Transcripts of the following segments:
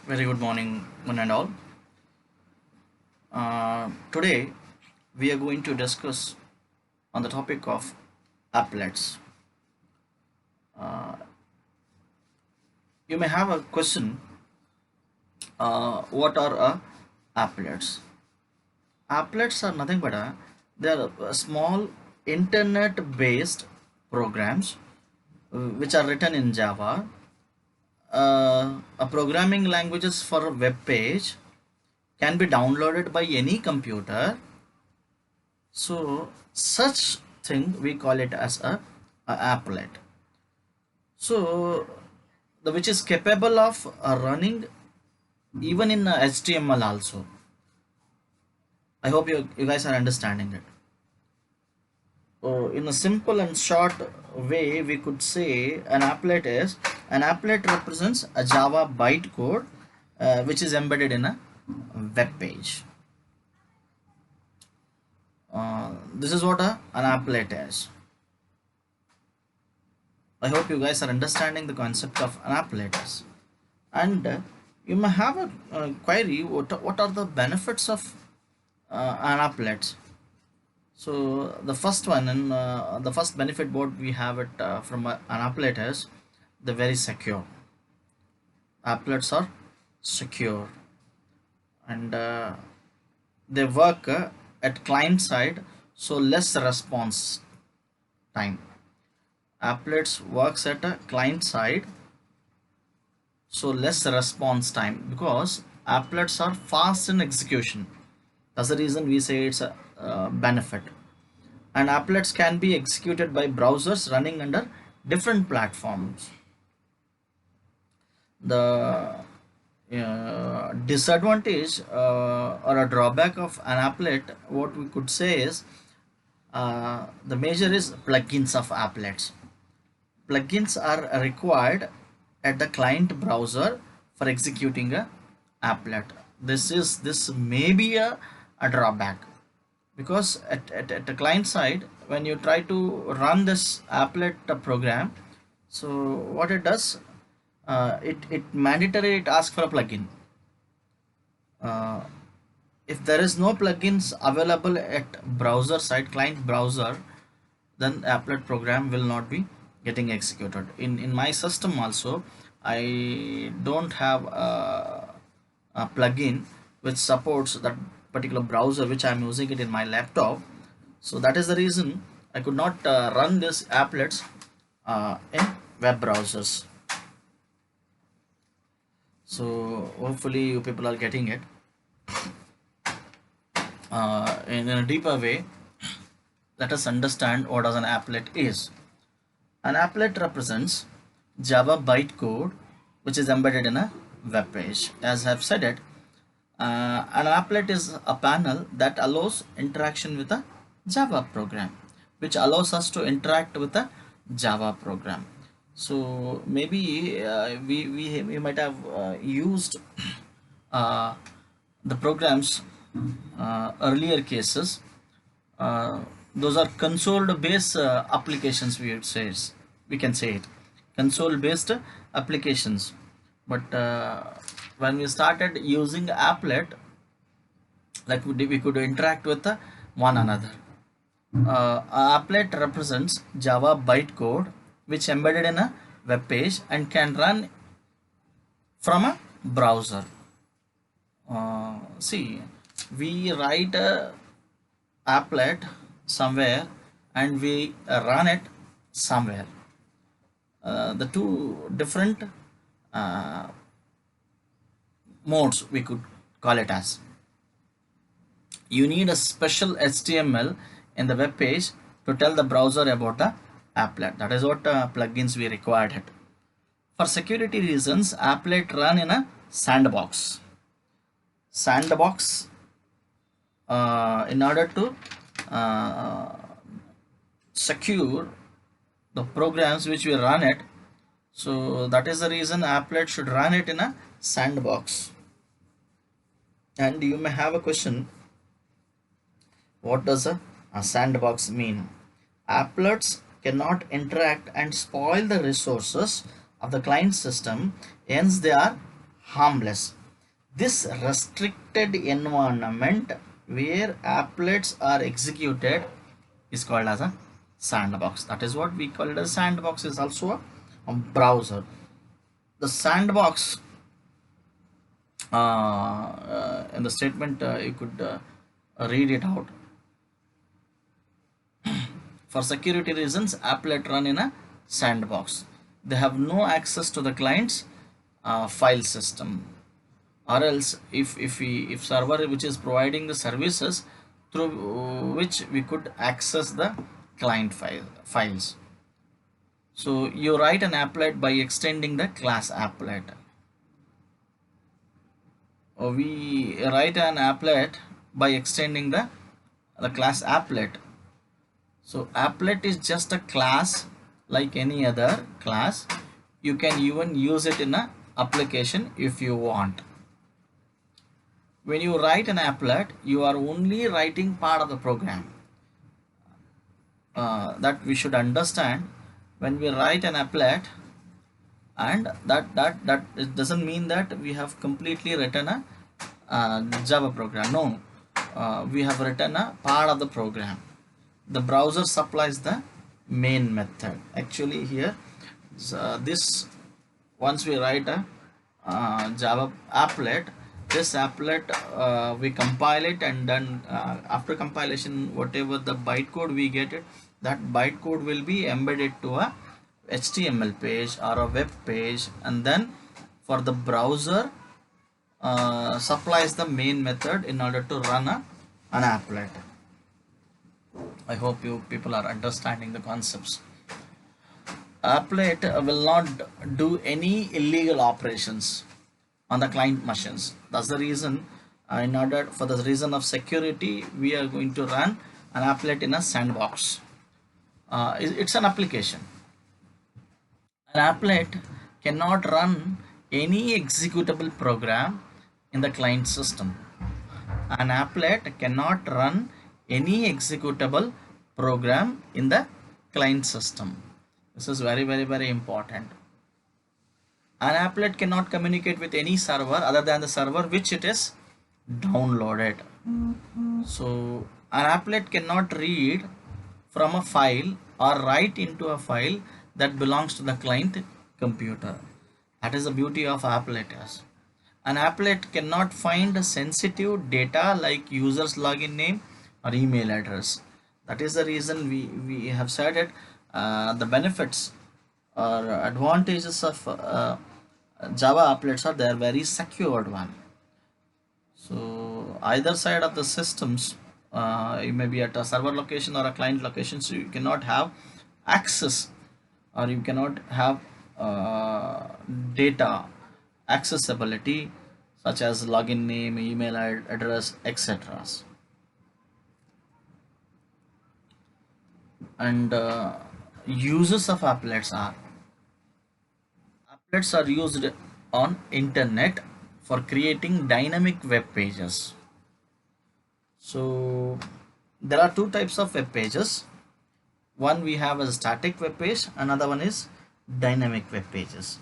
Very good morning, one and all. Today, we are going to discuss on the topic of applets. You may have a question. What are applets? Applets are nothing but they are small internet-based programs which are written in Java. A programming languages for a web page can be downloaded by any computer. So such thing we call it as a applet. So the which is capable of running even in HTML also. I hope you guys are understanding it. In a simple and short way, we could say an applet represents a Java bytecode which is embedded in a web page. This is what an applet is. I hope you guys are understanding the concept of an applet. And you may have a query, what are the benefits of an applet? So the first one and the first benefit what we have it from an applet is the very secure. Applets are secure and they work at client side, so less response time. Applets works at a client side, so less response time because applets are fast in execution. That's the reason we say it's a benefit. And applets can be executed by browsers running under different platforms. The disadvantage or a drawback of an applet, what we could say is the major is plugins of applets. Plugins are required at the client browser for executing a applet. This may be a drawback because at the client side when you try to run this applet program, so what it does, it mandatory it asks for a plugin. uh, if there is no plugins available at browser side client browser, then applet program will not be getting executed. In my system also, I don't have a plugin which supports that particular browser which I'm using it in my laptop. So that is the reason I could not run this applets in web browsers. So hopefully you people are getting it in a deeper way. Let us understand what does an applet is. An applet represents Java bytecode which is embedded in a web page. As I have said it, an applet is a panel that allows interaction with a Java program, which allows us to interact with a Java program. So maybe we might have used uh, the programs earlier cases. Those are console based applications, we can say it console based applications. But when we started using applet, like we could interact with one another. Applet represents Java bytecode which embedded in a web page and can run from a browser. See, we write a applet somewhere and we run it somewhere. The two different uh, modes we could call it as. You need a special HTML in the web page to tell the browser about the applet. That is what plugins we required it. For security reasons, applet run in a sandbox. Sandbox in order to secure the programs which we run it. So that is the reason applet should run it in a sandbox. And you may have a question, what does a sandbox mean? Applets cannot interact and spoil the resources of the client system, hence they are harmless. This restricted environment where applets are executed is called as a sandbox. That is what we call it as sandbox. Is also a browser. The sandbox in the statement you could read it out. For security reasons, applet run in a sandbox. They have no access to the client's file system, or else if server which is providing the services through which we could access the client files. So you write an applet by extending the class applet. We write an applet by extending the class applet. So applet is just a class like any other class. You can even use it in a application if you want. When you write an applet, you are only writing part of the program. That we should understand. When we write an applet, and that it doesn't mean that we have completely written a Java program. No, we have written a part of the program. The browser supplies the main method. Actually here, this once we write a Java applet, this applet we compile it, and then after compilation, whatever the bytecode we get it, that bytecode will be embedded to a HTML page or a web page, and then for the browser supplies the main method in order to run an applet. I hope you people are understanding the concepts. Applet will not do any illegal operations on the client machines. That's the reason, in order for the reason of security, we are going to run an applet in a sandbox. It's an application. An applet cannot run any executable program in the client system. An applet cannot run any executable program in the client system. This is very important. An applet cannot communicate with any server other than the server which it is downloaded. So an applet cannot read from a file or write into a file that belongs to the client computer. That is the beauty of applet. An applet cannot find sensitive data like user's login name or email address. That is the reason we have said it. The benefits or advantages of Java applets are they are very secured one. So either side of the systems, you may be at a server location or a client location, so you cannot have access, or you cannot have data accessibility such as login name, email address, etc. And uses of applets are used on internet for creating dynamic web pages. So there are two types of web pages. One we have a static web page, another one is dynamic web pages.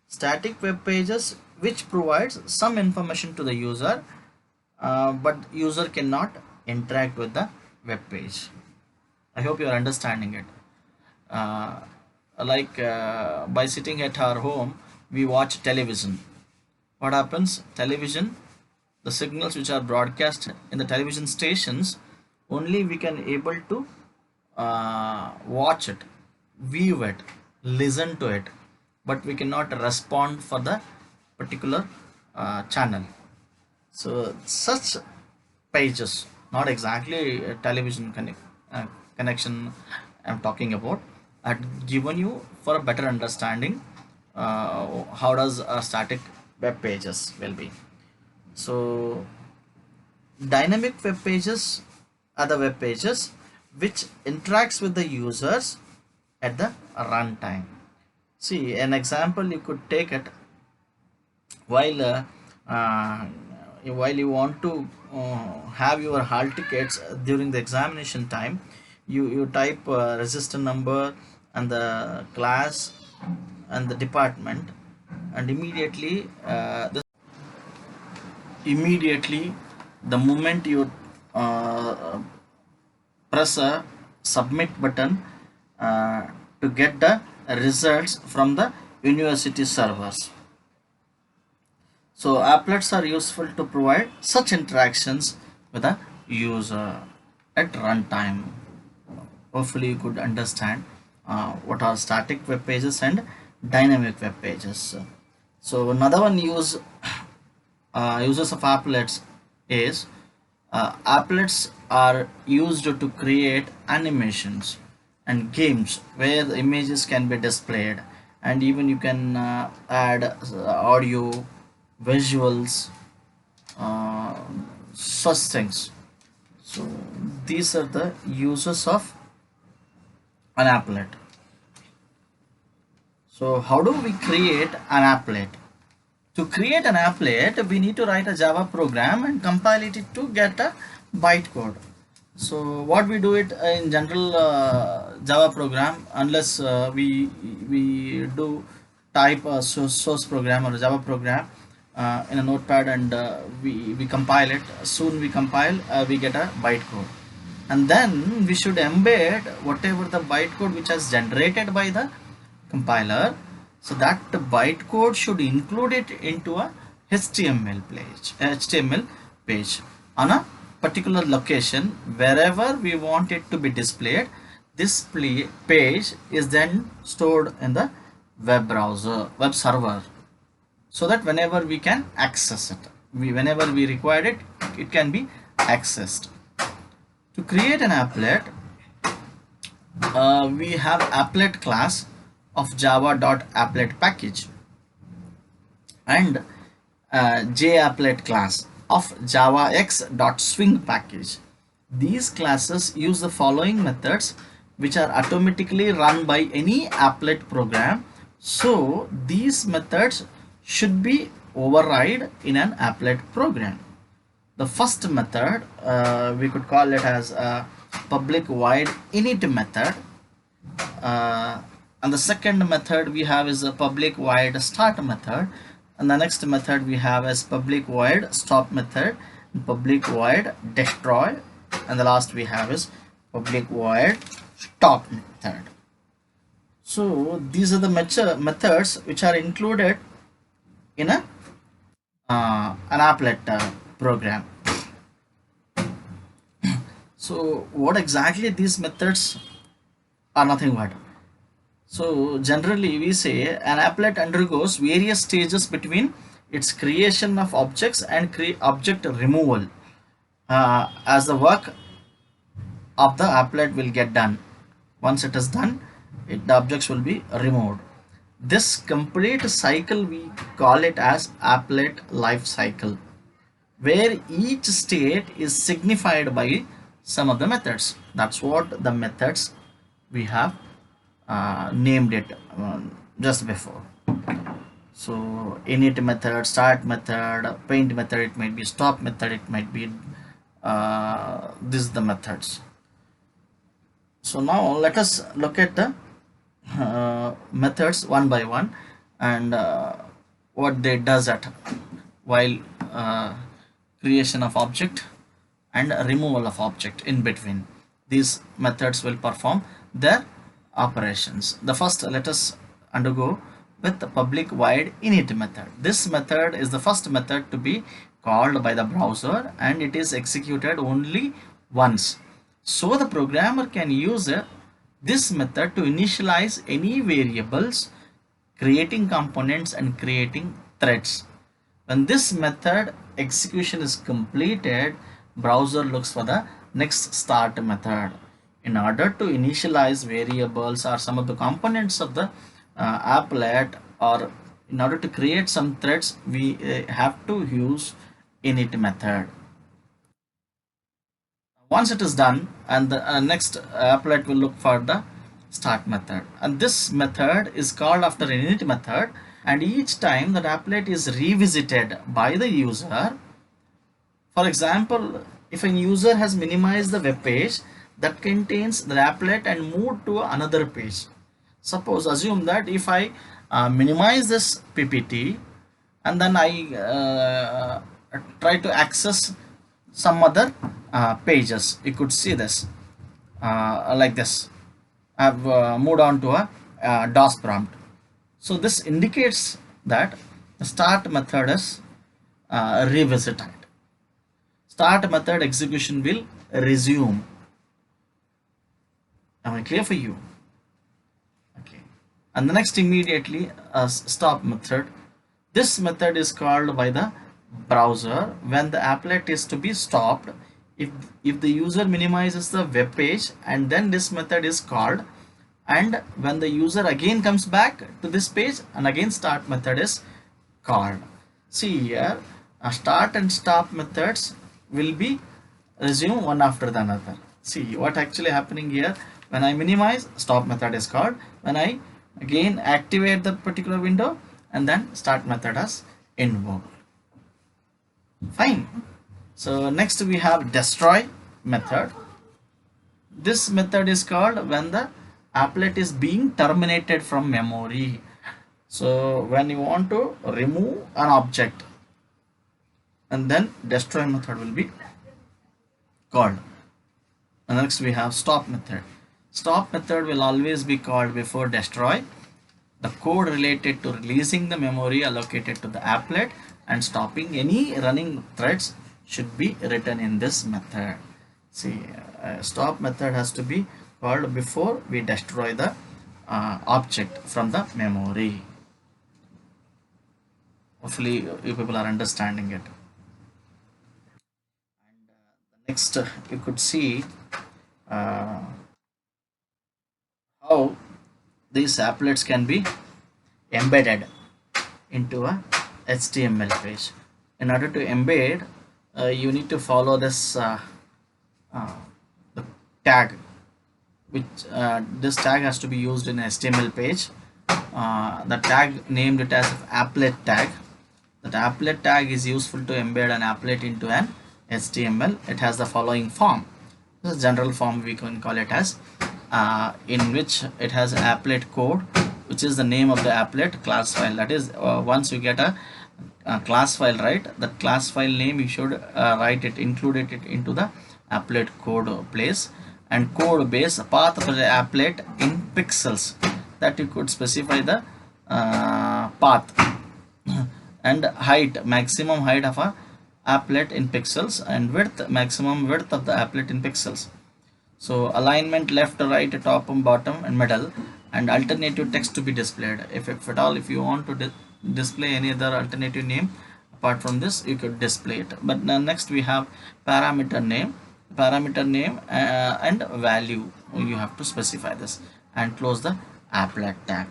Static web pages which provides some information to the user, but user cannot interact with the web page. I hope you are understanding it. By sitting at our home, we watch television. What happens? Television, the signals which are broadcast in the television stations, only we can able to watch it, view it, listen to it, but we cannot respond for the particular channel. So such pages, not exactly a television connection I'm talking about, I've given you for a better understanding how does a static web pages will be. So dynamic web pages are the web pages which interacts with the users at the runtime. See an example you could take it while you want to have your hall tickets during the examination time. You type register number and the class and the department, and immediately immediately the moment you uh, press a submit button uh, to get the results from the university servers. So applets are useful to provide such interactions with the user at runtime. Hopefully you could understand what are static web pages and dynamic web pages. So another one uses of applets is applets are used to create animations and games where the images can be displayed, and even you can add audio, visuals, uh, such things. So these are the uses of an applet. So how do we create an applet? To create an applet, we need to write a Java program and compile it to get a bytecode. So what we do it in general Java program, unless we do type a source program or a Java program in a notepad, and we compile it. Soon we compile, we get a bytecode, and then we should embed whatever the bytecode which has generated by the compiler. So that the bytecode should include it into a HTML page on a particular location wherever we want it to be displayed. This page is then stored in the web server, so that whenever we can access it, whenever we require it, it can be accessed. To create an applet, we have applet class of java.applet package and japplet class of javax.swing package. These classes use the following methods which are automatically run by any applet program. So these methods should be override in an applet program. The first method, we could call it as a public void init method, and the second method we have is a public void start method, and the next method we have is public void stop method, public void destroy, and the last we have is public void stop method. So these are the methods which are included in a an applet program. So what exactly these methods are? Nothing but, so generally we say an applet undergoes various stages between its creation of objects and object removal, as the work of the applet will get done. Once it is done, the objects will be removed. This complete cycle we call it as applet life cycle, where each state is signified by some of the methods. That's what the methods we have named it just before. So init method, start method, paint method, it might be stop method, it might be this is the methods. So now let us look at the methods one by one, and what they does at while creation of object and removal of object. In between these methods will perform their operations. The first, let us undergo with the public void init method. This method is the first method to be called by the browser, and it is executed only once. So the programmer can use this method to initialize any variables, creating components and creating threads. When this method execution is completed, browser looks for the next start method. In order to initialize variables or some of the components of the applet, or in order to create some threads, we have to use init method. Once it is done, and the next applet will look for the start method, and this method is called after init method, and each time that applet is revisited by the user. For example, if a user has minimized the web page that contains the applet and moved to another page, suppose assume that if I minimize this PPT and then I try to access some other pages. You could see this like this. I've moved on to a DOS prompt. So this indicates that the start method is revisited. Start method execution will resume. Am I clear for you? Okay. And the next immediately stop method. This method is called by the browser when the applet is to be stopped. If the user minimizes the web page, and then this method is called, and when the user again comes back to this page and again start method is called. See here, start and stop methods will be resume one after the another. See what actually happening here. When I minimize, stop method is called. When I again activate the particular window, and then start method is invoked. Fine. So next we have destroy method. This method is called when the applet is being terminated from memory. So when you want to remove an object, and then destroy method will be called. And next we have stop method. Stop method will always be called before destroy. The code related to releasing the memory allocated to the applet and stopping any running threads should be written in this method. See, stop method has to be called before we destroy the object from the memory. Hopefully you people are understanding it. And the next you could see uh, how these applets can be embedded into a HTML page. In order to embed, you need to follow this the tag, which this tag has to be used in HTML page. The tag named it as applet tag. That applet tag is useful to embed an applet into an HTML. It has the following form. This is general form, we can call it as, in which it has applet code, which is the name of the applet class file. That is, once you get a class file, right, that class file name you should write it, include it into the applet code place, and code base path of the applet in pixels, that you could specify the path and height, maximum height of a applet in pixels, and width, maximum width of the applet in pixels. So alignment left, right, top, bottom, and middle, and alternative text to be displayed. If at all, if you want to display any other alternative name apart from this, you could display it. But next we have parameter name, and value. You have to specify this and close the applet tag.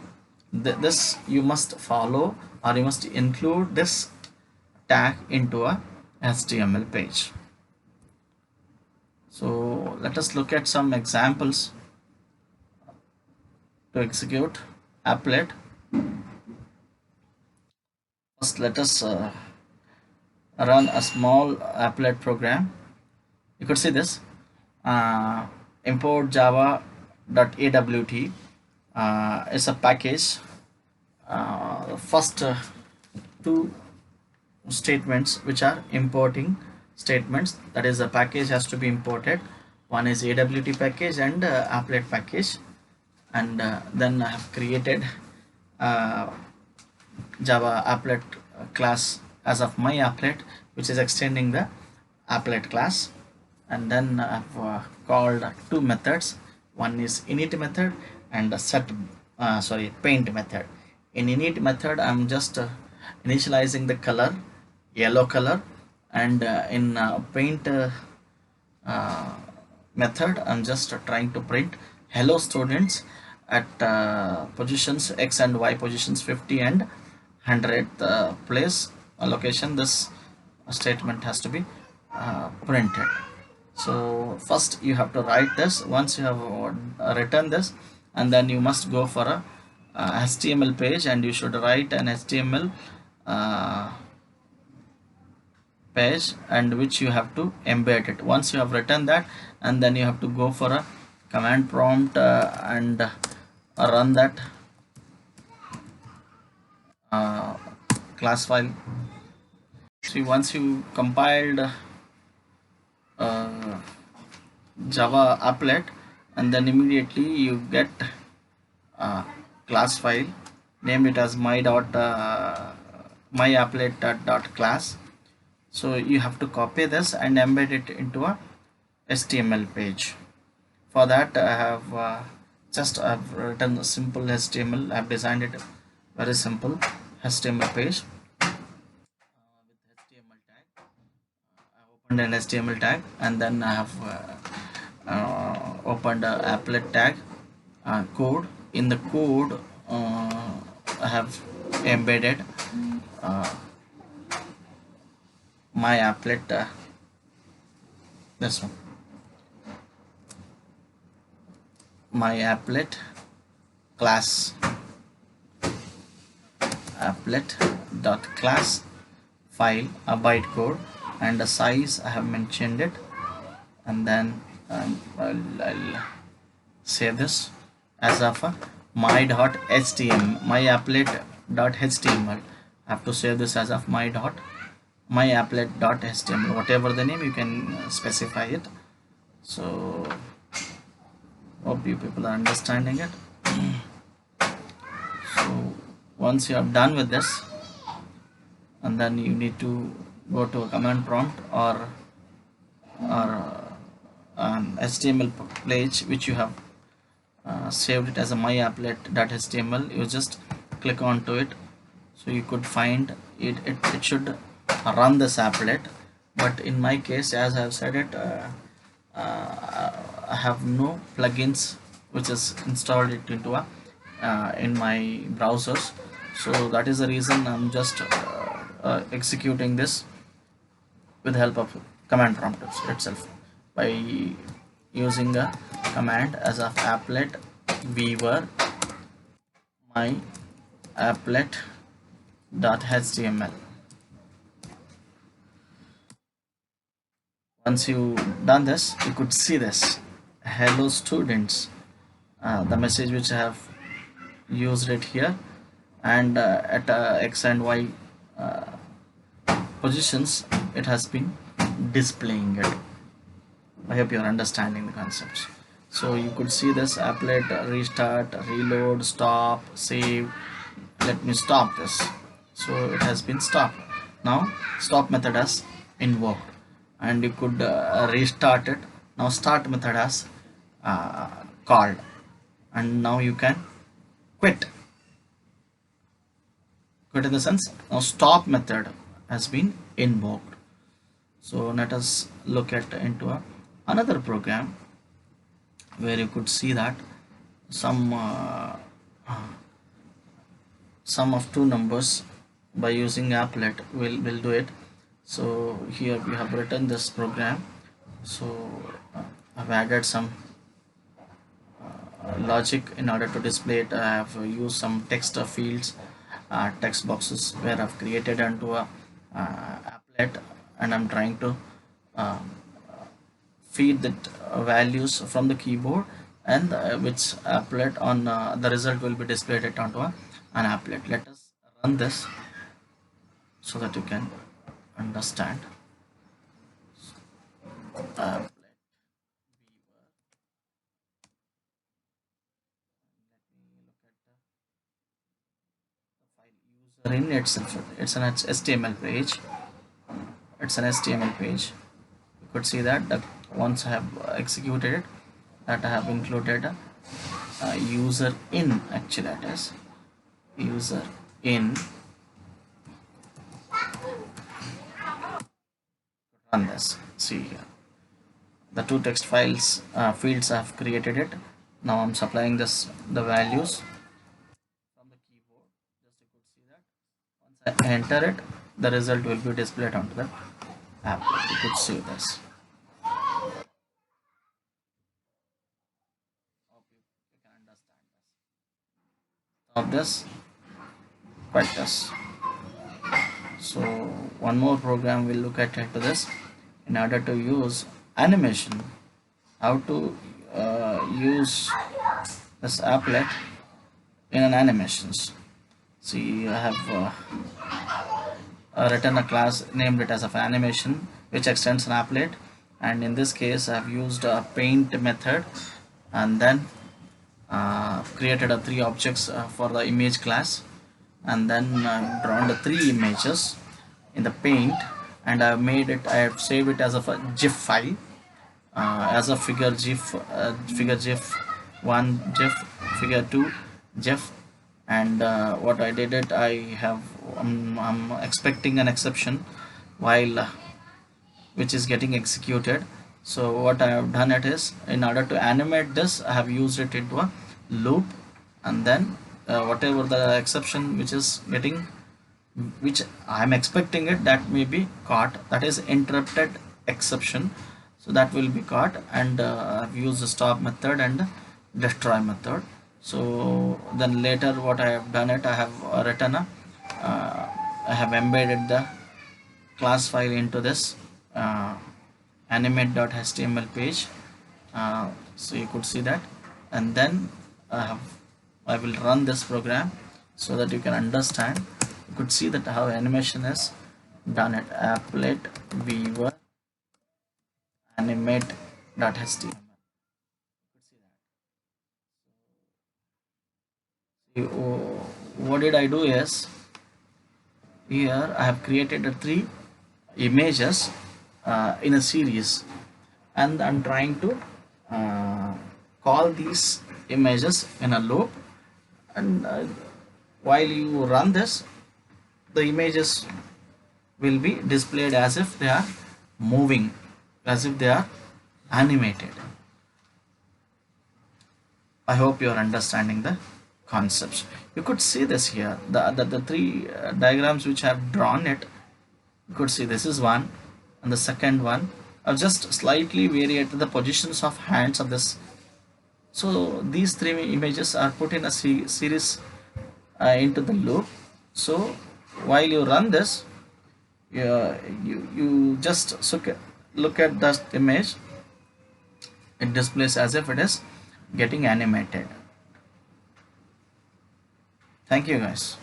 This you must follow, or you must include this tag into a HTML page. So let us look at some examples to execute applet. First, let us run a small applet program. You could see this, import java.awt is a package. First two statements which are importing statements, that is, the package has to be imported. One is AWT package and applet package, and then I have created Java applet class as of my applet, which is extending the applet class, and then I've called two methods. One is init method and paint method. In init method, I'm just initializing the color, yellow color, and in paint method, I'm just trying to print hello students at positions x and y positions 50 and 100th place location. This statement has to be printed. So first you have to write this. Once you have written this, and then you must go for a HTML page, and you should write an HTML page, and which you have to embed it. Once you have written that, and then you have to go for a command prompt and run that class file. See, once you compiled uh, Java applet, and then immediately you get a class file, name it as my applet dot class. So you have to copy this and embed it into a HTML page. For that I have I've written a simple HTML. I've designed it very simple HTML page with HTML tag. I opened an HTML tag, and then I have opened a applet tag code. In the code, I have embedded uh, my applet. This one, my applet class, applet dot class file, a bytecode, and the size I have mentioned it. And then I'll save this as of a my.html, my applet.html. I have to save this as of my applet.html. Whatever the name, you can specify it. So hope you people are understanding it. So once you are done with this, and then you need to go to a command prompt or an HTML page which you have saved it as a myapplet.html. You just click onto it, so you could find it. It should run this applet, but in my case, as I have said it, I have no plugins which is installed it into a in my browsers. So that is the reason I'm just executing this with help of command prompt itself, by using a command as of applet viewer my applet.html. Once you done this, you could see this hello students, the message which I have used it here, and at x and y positions it has been displaying it. I hope you're understanding the concepts. So you could see this applet, restart, reload, stop, save. Let me stop this. So it has been stopped. Now stop method has invoked, and you could restart it. Now start method has called, and now you can quit. Quit in the sense, now stop method has been invoked. So let us look at into another program where you could see that some sum of two numbers by using applet will do it. So here we have written this program. So I've added some logic in order to display it. I have used some text fields, text boxes, where I've created onto a applet, and I'm trying to feed that values from the keyboard, and which applet on the result will be displayed it onto an applet. Let us run this so that you can understand. Applet viewer. Let me look at the file user in itself. It's an HTML page. It's an HTML page. You could see that once I have executed it, that I have included a user in. Actually, it is user in. Run this. See here, the two text files fields I have created it. Now I'm supplying this the values from the keyboard. Just you could see that once I enter it, the result will be displayed onto the app. You could see this. Hope you can understand this. Stop this. Quite this. So one more program we'll look at into this, in order to use animation, how to use this applet in an animations. See, I have written a class, named it as of animation, which extends an applet. And in this case I've used a paint method, and then created a three objects for the image class, and then drawn the three images in the paint, and I have saved it as of a GIF file, as a figure GIF, figure GIF 1 GIF, figure 2 GIF. And what I did it, I have I'm expecting an exception while which is getting executed. So what I have done it is, in order to animate this, I have used it into a loop, and then whatever the exception which is getting, which I am expecting it, that may be caught, that is interrupted exception, so that will be caught. And I've used the stop method and destroy method. So then later what I have done it, I have written a I have embedded the class file into this uh, animate.html page, so you could see that. And then I will run this program so that you can understand. You could see that how animation is done at applet viewer animate.html. What did I do is, here I have created a three images in a series, and I'm trying to call these images in a loop. And while you run this, the images will be displayed as if they are moving, as if they are animated. I hope you are understanding the concepts. You could see this here, the three diagrams which I have drawn it. You could see this is one, and the second one I've just slightly varied the positions of hands of this. So these three images are put in a series into the loop. So while you run this, you just look at that image. It displays as if it is getting animated. Thank you guys.